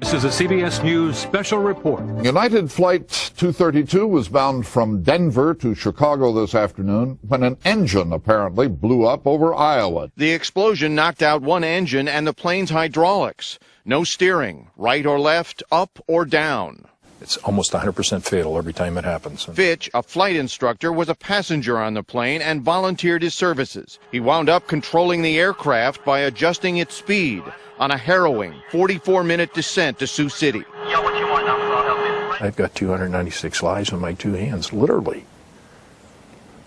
This is a CBS News special report. United Flight 232 was bound from Denver to Chicago this afternoon when an engine apparently blew up over Iowa. The explosion knocked out one engine and the plane's hydraulics. No steering, right or left, up or down. It's almost 100% fatal every time it happens. Fitch, a flight instructor, was a passenger on the plane and volunteered his services. He wound up controlling the aircraft by adjusting its speed on a harrowing 44-minute descent to Sioux City. Yeah, what you want now? I'll help you. I've got 296 lives in my two hands, literally.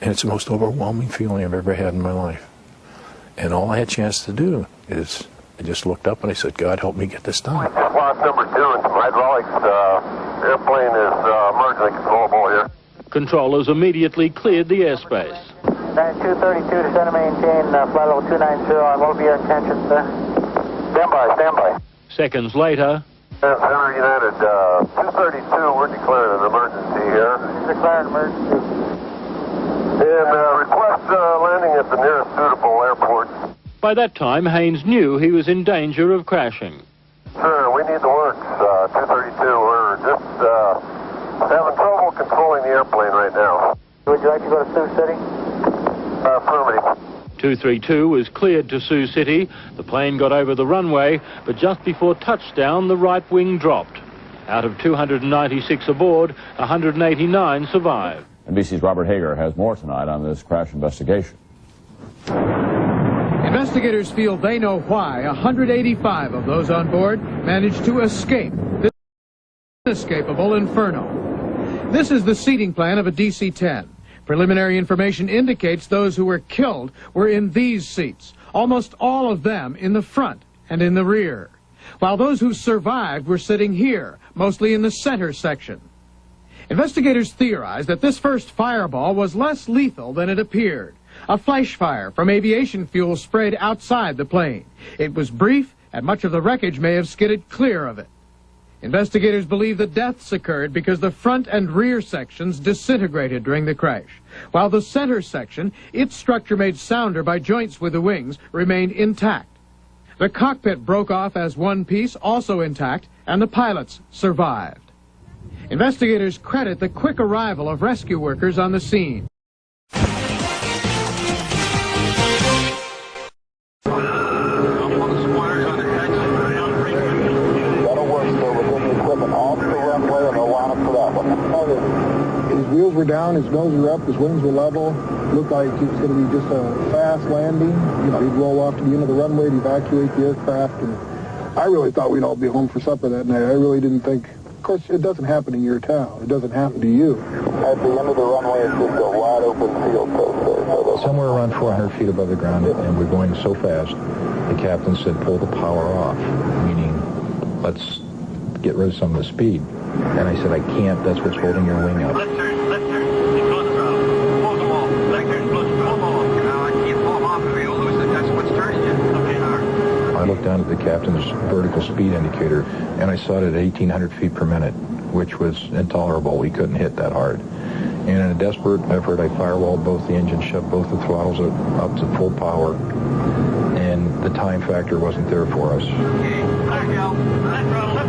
And it's the most overwhelming feeling I've ever had in my life. And all I had a chance to do is I just looked up and I said, God, help me get this done. Loss number 2 and some hydraulics. Airplane is emergency controllable here. Controllers immediately cleared the airspace. 9232 to center maintain, flight level 290. What will be your intention, sir? Stand by. Seconds later, Center United, 232, we're declaring an emergency here. Declare an emergency. And request landing at the nearest suitable airport. by that time Haynes knew he was in danger of crashing. Sir, we need the works, 232. We're just having trouble controlling the airplane right now. Would you like to go to Sioux City? Affirmative. 232 was cleared to Sioux City. The plane got over the runway, but just before touchdown, the right wing dropped. Out of 296 aboard, 189 survived. NBC's Robert Hager has more tonight on this crash investigation. Investigators feel they know why 185 of those on board managed to escape this inescapable inferno. This is the seating plan of a DC-10. Preliminary information indicates those who were killed were in these seats, almost all of them in the front and in the rear, while those who survived were sitting here, mostly in the center section. Investigators theorize that this first fireball was less lethal than it appeared. A flash fire from aviation fuel sprayed outside the plane. It was brief, and much of the wreckage may have skidded clear of it. Investigators believe the deaths occurred because the front and rear sections disintegrated during the crash, while the center section, its structure made sounder by joints with the wings, remained intact. The cockpit broke off as one piece, also intact, and the pilots survived. Investigators credit the quick arrival of rescue workers on the scene. His wheels were down, his nose were up, his wings were level. Looked like it was going to be just a fast landing. You know, he'd roll off to the end of the runway to evacuate the aircraft. And I really thought we'd all be home for supper that night. I really didn't think. Of course, it doesn't happen in your town. It doesn't happen to you. At the end of the runway, it's just a wide open field. Somewhere around 400 feet above the ground, and we're going so fast, the captain said, pull the power off, meaning let's get rid of some of the speed. And I said, I can't. That's what's holding your wing up. Left turn. Close the throttle. Pull the wall. Left turn, close the wall. Now I can't pull them off if you lose it. That's what's turning you. Okay, all right. I looked down at the captain's vertical speed indicator, and I saw it at 1,800 feet per minute, which was intolerable. We couldn't hit that hard. And in a desperate effort, I firewalled both the engines, shoved both the throttles up to full power, and the time factor wasn't there for us. Okay, there you go. Left throttle, left.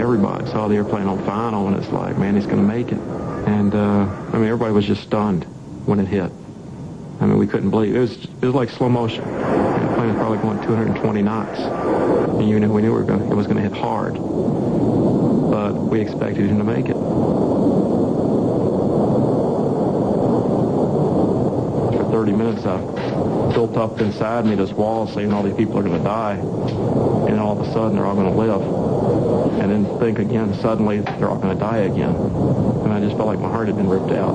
Everybody saw the airplane on final, and it's like, man, he's going to make it. And I mean, everybody was just stunned when it hit. I mean, we couldn't believe it. It was like slow motion. The plane was probably going 220 knots, and we knew it was going to hit hard. But we expected him to make it. For 30 minutes, I built up inside me this wall saying all these people are going to die, and all of a sudden they're all going to live. And then think again, suddenly they're all going to die again. And I just felt like my heart had been ripped out.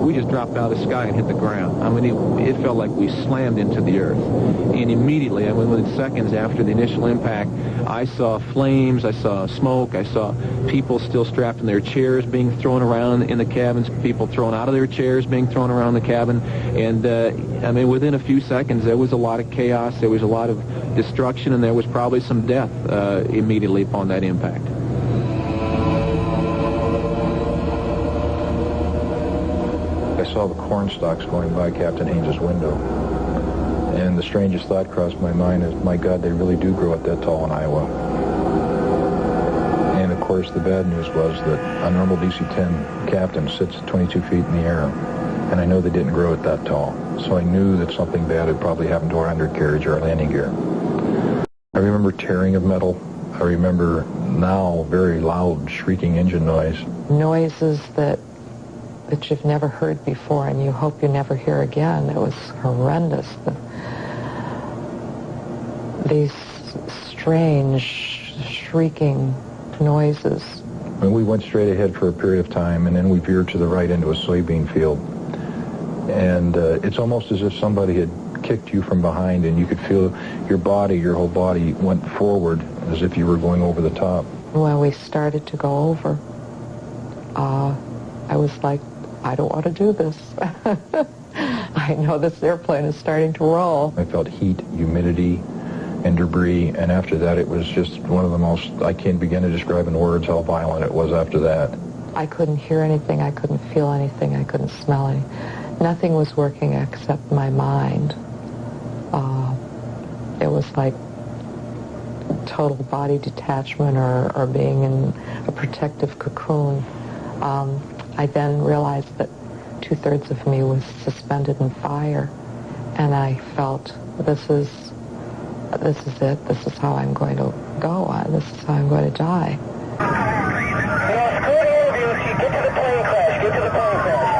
We just dropped out of the sky and hit the ground. I mean, it felt like we slammed into the earth. And immediately, I mean, within seconds after the initial impact, I saw flames, I saw smoke, I saw people still strapped in their chairs being thrown around in the cabins, people thrown out of their chairs being thrown around the cabin. And, I mean, within a few seconds, there was a lot of chaos, there was a lot of destruction, and there was probably some death immediately upon that impact. I saw the corn stalks going by Captain Haynes' window, and the strangest thought crossed my mind is, my God, they really do grow up that tall in Iowa. And of course, the bad news was that a normal DC-10 captain sits 22 feet in the air, and I know they didn't grow it that tall. So I knew that something bad had probably happened to our undercarriage or our landing gear. I remember tearing of metal. I remember now very loud, shrieking engine noise. Noises that you've never heard before and you hope you never hear again. It was horrendous. These strange, shrieking noises. And we went straight ahead for a period of time, and then we veered to the right into a soybean field. And it's almost as if somebody had kicked you from behind, and you could feel your body, your whole body went forward as if you were going over the top. When we started to go over, I was like, I don't want to do this. I know this airplane is starting to roll. I felt heat, humidity, and debris, and after that it was just one of the most, I can't begin to describe in words how violent it was after that. I couldn't hear anything, I couldn't feel anything, I couldn't smell anything. Nothing was working except my mind. It was like total body detachment or being in a protective cocoon. I then realized that 2/3 of me was suspended in fire, and I felt this is it. This is how I'm going to go. This is how I'm going to die. Yes, go ahead, get to the plane crash. Get to the plane crash.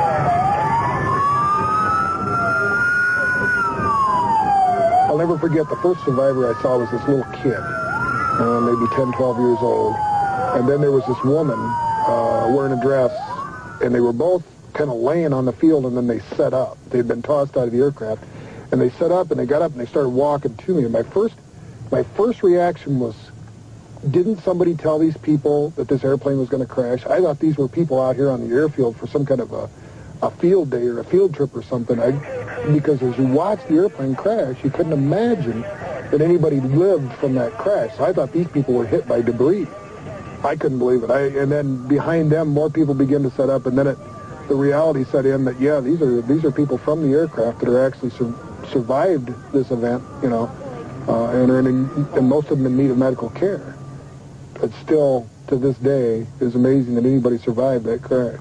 I'll never forget the first survivor I saw was this little kid, maybe 10, 12 years old. And then there was this woman wearing a dress, and they were both kind of laying on the field, and then they set up. They'd been tossed out of the aircraft, and they set up, and they got up, and they started walking to me. And my first reaction was, didn't somebody tell these people that this airplane was going to crash? I thought these were people out here on the airfield for some kind of a field day or a field trip or something. Because as you watched the airplane crash, you couldn't imagine that anybody lived from that crash. So I thought these people were hit by debris. I couldn't believe it. And then behind them, more people began to set up, and then the reality set in that, yeah, these are people from the aircraft that are actually survived this event, and most of them in need of medical care. But still, to this day, it's amazing that anybody survived that crash.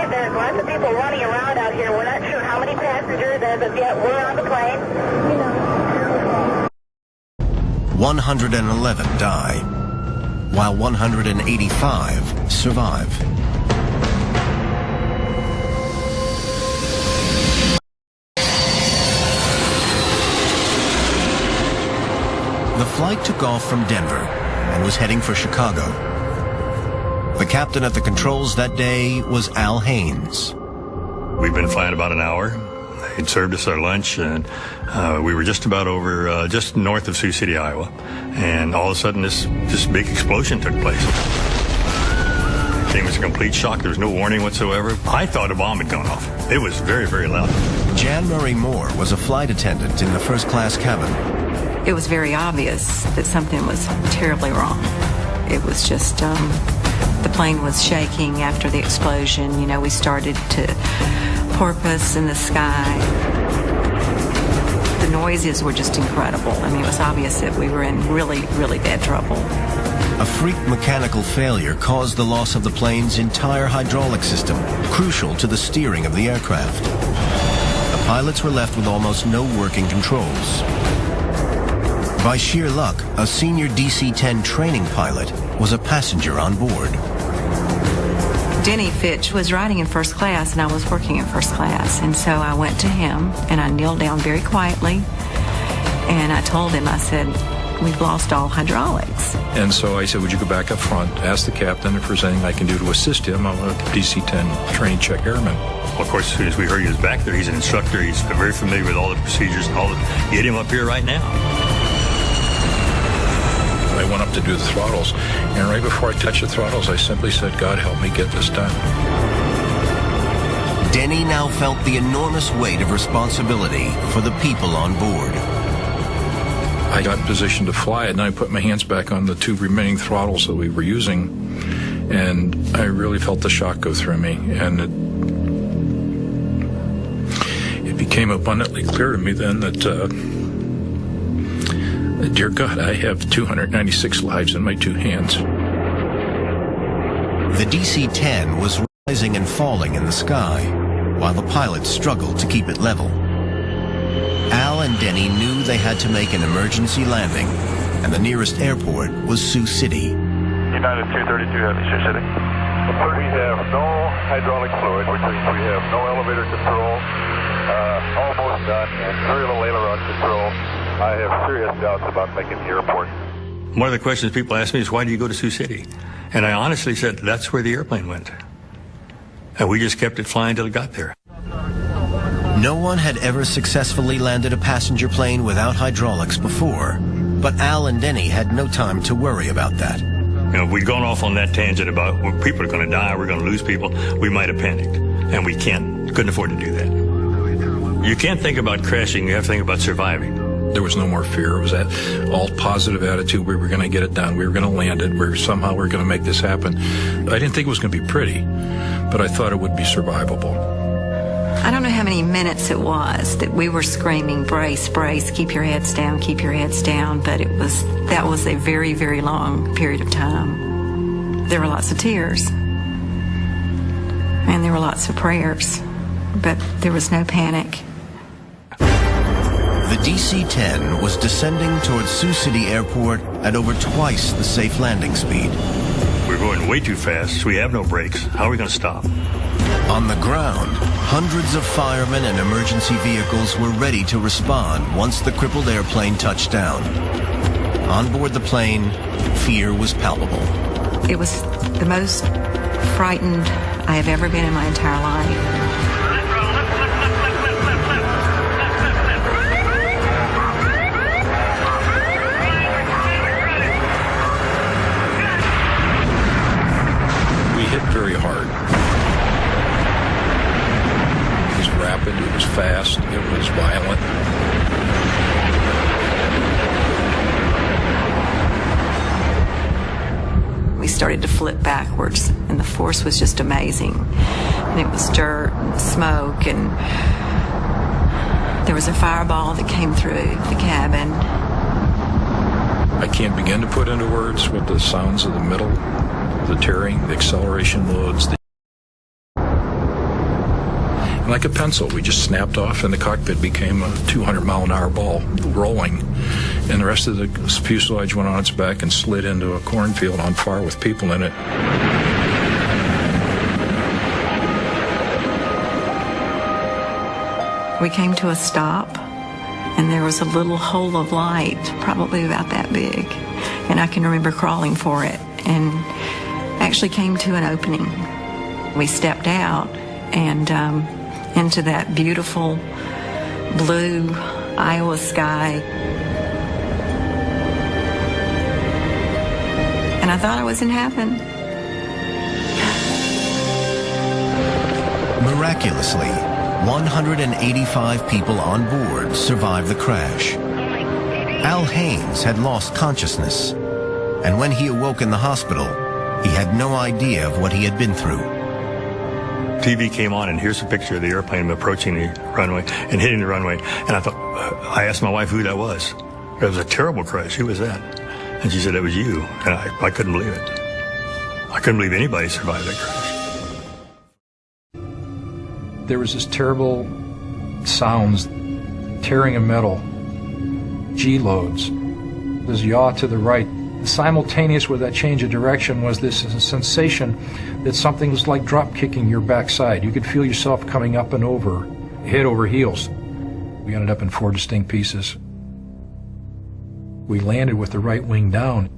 There's lots of people running around out here. We're not sure how many passengers as of yet were on the plane. 111 die, while 185 survive. The flight took off from Denver and was heading for Chicago. The captain at the controls that day was Al Haynes. We'd been flying about an hour. They'd served us our lunch, and we were just about over, just north of Sioux City, Iowa. And all of a sudden, this big explosion took place. It was a complete shock. There was no warning whatsoever. I thought a bomb had gone off. It was very, very loud. Jan Murray Moore was a flight attendant in the first-class cabin. It was very obvious that something was terribly wrong. It was just, the plane was shaking after the explosion. You know, we started to porpoise in the sky. The noises were just incredible. I mean, it was obvious that we were in really, really bad trouble. A freak mechanical failure caused the loss of the plane's entire hydraulic system, crucial to the steering of the aircraft. The pilots were left with almost no working controls. By sheer luck, a senior DC-10 training pilot was a passenger on board. Denny Fitch was riding in first class, and I was working in first class. And so I went to him, and I kneeled down very quietly, and I told him, I said, we've lost all hydraulics. And so I said, would you go back up front, ask the captain if there's anything I can do to assist him. I'm a DC-10 training check airman. Well, of course, as soon as we heard he was back there, he's an instructor. He's very familiar with all the procedures and all that. Get him up here right now. I went up to do the throttles, and right before I touched the throttles, I simply said, God help me get this done. Denny now felt the enormous weight of responsibility for the people on board. I got in position to fly it, and I put my hands back on the 2 remaining throttles that we were using, and I really felt the shock go through me, and it became abundantly clear to me then that, dear God, I have 296 lives in my 2 hands. The DC-10 was rising and falling in the sky, while the pilots struggled to keep it level. Al and Denny knew they had to make an emergency landing, and the nearest airport was Sioux City. United 232 Heavy, Sioux City. We have no hydraulic fluid, which means we have no elevator control, almost done, and very little aileron control. I have serious doubts about making the airport. One of the questions people ask me is, why do you go to Sioux City? And I honestly said, that's where the airplane went. And we just kept it flying till it got there. No one had ever successfully landed a passenger plane without hydraulics before, but Al and Denny had no time to worry about that. You know, if we'd gone off on that tangent about well, people are going to die, we're going to lose people, we might have panicked. And we couldn't afford to do that. You can't think about crashing, you have to think about surviving. There was no more fear. It was that all positive attitude. We were going to get it done. We were going to land it. Somehow we're going to make this happen. I didn't think it was going to be pretty, but I thought it would be survivable. I don't know how many minutes it was that we were screaming, brace, brace, keep your heads down, keep your heads down, but that was a very, very long period of time. There were lots of tears, and there were lots of prayers, but there was no panic. The DC-10 was descending towards Sioux City Airport at over twice the safe landing speed. We're going way too fast, so we have no brakes. How are we going to stop? On the ground, hundreds of firemen and emergency vehicles were ready to respond once the crippled airplane touched down. On board the plane, fear was palpable. It was the most frightened I have ever been in my entire life. Very hard. It was rapid, it was fast, it was violent. We started to flip backwards, and the force was just amazing. And it was dirt and smoke, and there was a fireball that came through the cabin. I can't begin to put into words what the sounds of the middle, the tearing, the acceleration loads. Like a pencil, we just snapped off, and the cockpit became a 200-mile-an-hour ball rolling. And the rest of the fuselage went on its back and slid into a cornfield on fire with people in it. We came to a stop, and there was a little hole of light, probably about that big. And I can remember crawling for it, and actually came to an opening. We stepped out and into that beautiful blue Iowa sky. And I thought I was in heaven. Miraculously, 185 people on board survived the crash. Al Haynes had lost consciousness, and when he awoke in the hospital, he had no idea of what he had been through. TV came on, and here's a picture of the airplane approaching the runway and hitting the runway. And I asked my wife who that was. It was a terrible crash. Who was that? And she said, it was you. And I couldn't believe it. I couldn't believe anybody survived that crash. There was this terrible sounds, tearing of metal, G-loads. There's yaw to the right. Simultaneous with that change of direction was this sensation that something was like drop kicking your backside. You could feel yourself coming up and over, head over heels. We ended up in 4 distinct pieces. We landed with the right wing down.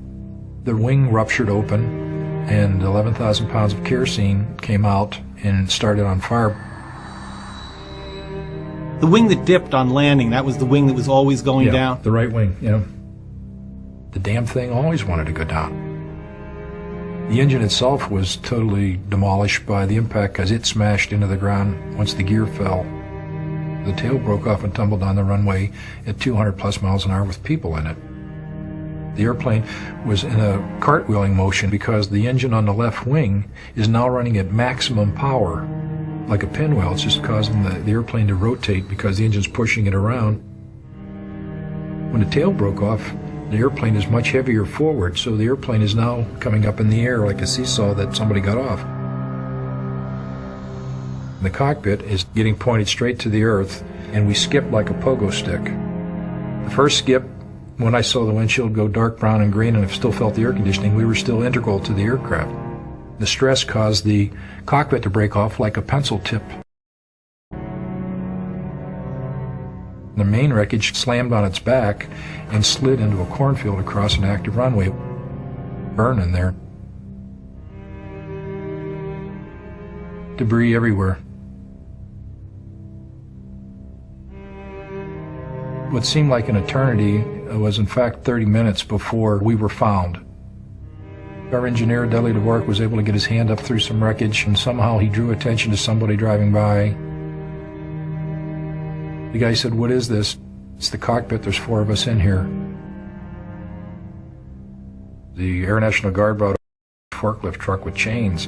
The wing ruptured open, and 11,000 pounds of kerosene came out and started on fire. The wing that dipped on landing, that was the wing that was always going down? The right wing, yeah. The damn thing always wanted to go down. The engine itself was totally demolished by the impact because it smashed into the ground once the gear fell. The tail broke off and tumbled down the runway at 200 plus miles an hour with people in it. The airplane was in a cartwheeling motion because the engine on the left wing is now running at maximum power, like a pinwheel. It's just causing the airplane to rotate because the engine's pushing it around. When the tail broke off, the airplane is much heavier forward, so the airplane is now coming up in the air like a seesaw that somebody got off. The cockpit is getting pointed straight to the earth, and we skipped like a pogo stick. The first skip, when I saw the windshield go dark brown and green and I still felt the air conditioning, we were still integral to the aircraft. The stress caused the cockpit to break off like a pencil tip. The main wreckage slammed on its back and slid into a cornfield across an active runway, burning there. Debris everywhere. What seemed like an eternity was in fact 30 minutes before we were found. Our engineer, Dudley DeVork, was able to get his hand up through some wreckage, and somehow he drew attention to somebody driving by. The guy said, "What is this?" "It's the cockpit. There's 4 of us in here." The Air National Guard brought a forklift truck with chains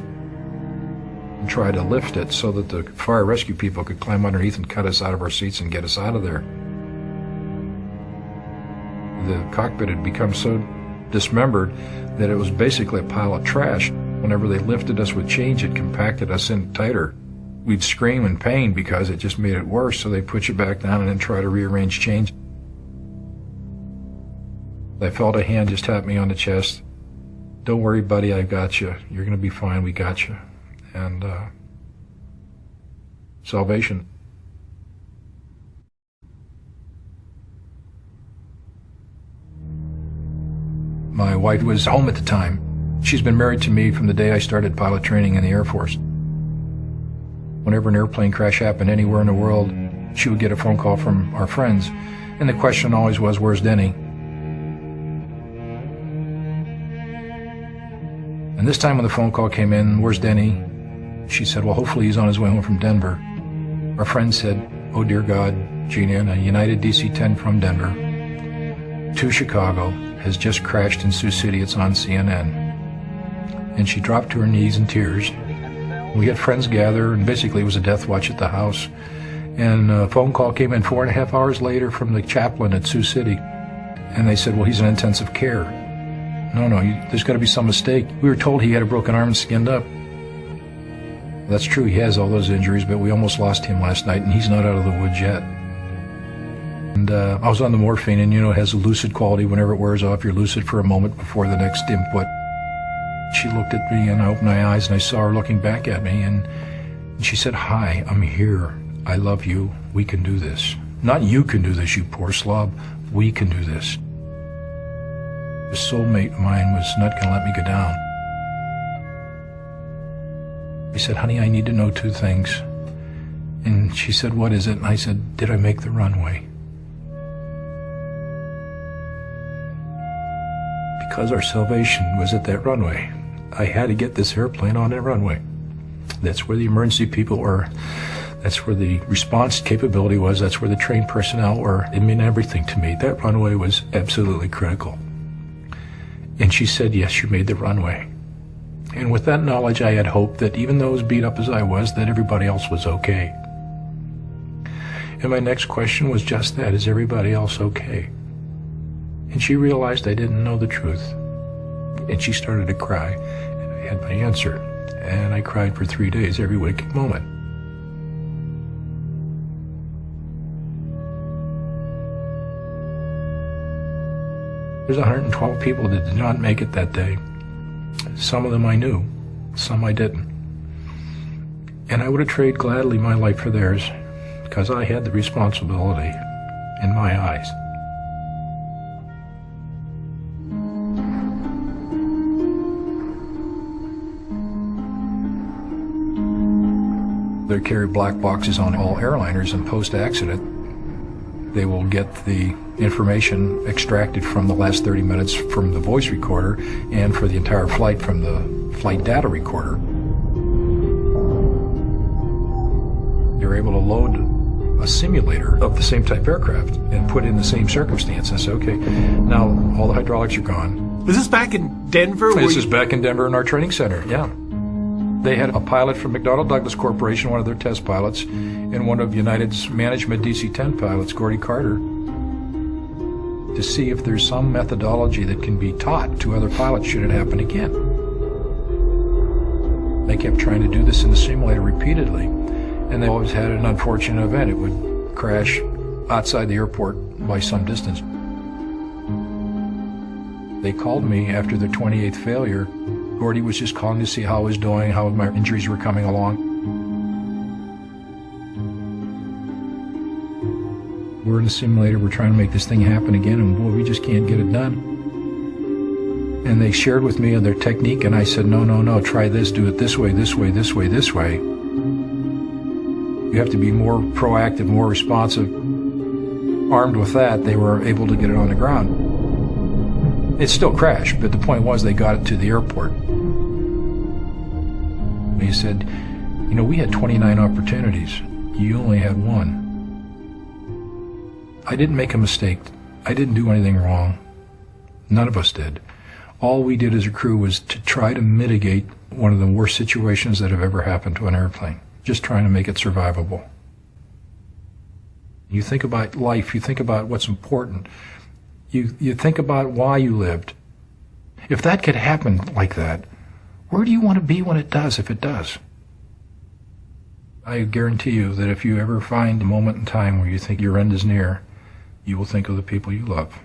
and tried to lift it so that the fire rescue people could climb underneath and cut us out of our seats and get us out of there. The cockpit had become so dismembered that it was basically a pile of trash. Whenever they lifted us with chains, it compacted us in tighter. We'd scream in pain because it just made it worse, so they put you back down and then try to rearrange chains. I felt a hand just tap me on the chest. "Don't worry, buddy, I got you. You're going to be fine. We got you." And salvation. My wife was home at the time. She's been married to me from the day I started pilot training in the Air Force. Whenever an airplane crash happened anywhere in the world, she would get a phone call from our friends, and the question always was, "Where's Denny?" And this time when the phone call came in, "Where's Denny?" she said, "Well, hopefully he's on his way home from Denver." Our friend said, "Oh dear God, Gina, a United DC-10 from Denver to Chicago has just crashed in Sioux City. It's on CNN." And she dropped to her knees in tears. We had friends gather, and basically it was a death watch at the house. And a phone call came in 4.5 hours later from the chaplain at Sioux City. And they said, "Well, he's in intensive care." No, there's got to be some mistake. We were told he had a broken arm and skinned up. That's true, he has all those injuries, but we almost lost him last night, and he's not out of the woods yet. And I was on the morphine, and it has a lucid quality. Whenever it wears off, you're lucid for a moment before the next input. She looked at me, and I opened my eyes, and I saw her looking back at me, and she said, "Hi, I'm here. I love you. We can do this. Not you can do this, you poor slob. We can do this." The soulmate of mine was not going to let me go down. I said, "Honey, I need to know 2 things." And she said, "What is it?" And I said, "Did I make the runway?" Because our salvation was at that runway. I had to get this airplane on that runway. That's where the emergency people were. That's where the response capability was. That's where the trained personnel were. It meant everything to me. That runway was absolutely critical. And she said, "Yes, you made the runway." And with that knowledge, I had hope that even though as beat up as I was, that everybody else was okay. And my next question was just that, is everybody else okay? And she realized I didn't know the truth. And she started to cry, and I had my answer. And I cried for 3 days, every waking moment. There's 112 people that did not make it that day. Some of them I knew, some I didn't. And I would have traded gladly my life for theirs, because I had the responsibility in my eyes. They carry black boxes on all airliners, and post-accident, they will get the information extracted from the last 30 minutes from the voice recorder and for the entire flight from the flight data recorder. They're able to load a simulator of the same type aircraft and put in the same circumstance and say, okay, now all the hydraulics are gone. Was this back in Denver? This is back in Denver in our training center, yeah. They had a pilot from McDonnell Douglas Corporation, one of their test pilots, and one of United's management DC-10 pilots, Gordy Carter, to see if there's some methodology that can be taught to other pilots should it happen again. They kept trying to do this in the simulator repeatedly, and they always had an unfortunate event. It would crash outside the airport by some distance. They called me after the 28th failure. Gordy was just calling to see how I was doing, how my injuries were coming along. We're in the simulator, we're trying to make this thing happen again, and boy, we just can't get it done. And they shared with me their technique, and I said, no, try this, do it this way, this way, this way, this way. You have to be more proactive, more responsive. Armed with that, they were able to get it on the ground. It still crashed, but the point was they got it to the airport. He said, you know, we had 29 opportunities. You only had one. I didn't make a mistake. I didn't do anything wrong. None of us did. All we did as a crew was to try to mitigate one of the worst situations that have ever happened to an airplane. Just trying to make it survivable. You think about life. You think about what's important. You think about why you lived. If that could happen like that, where do you want to be when it does, if it does? I guarantee you that if you ever find a moment in time where you think your end is near, you will think of the people you love.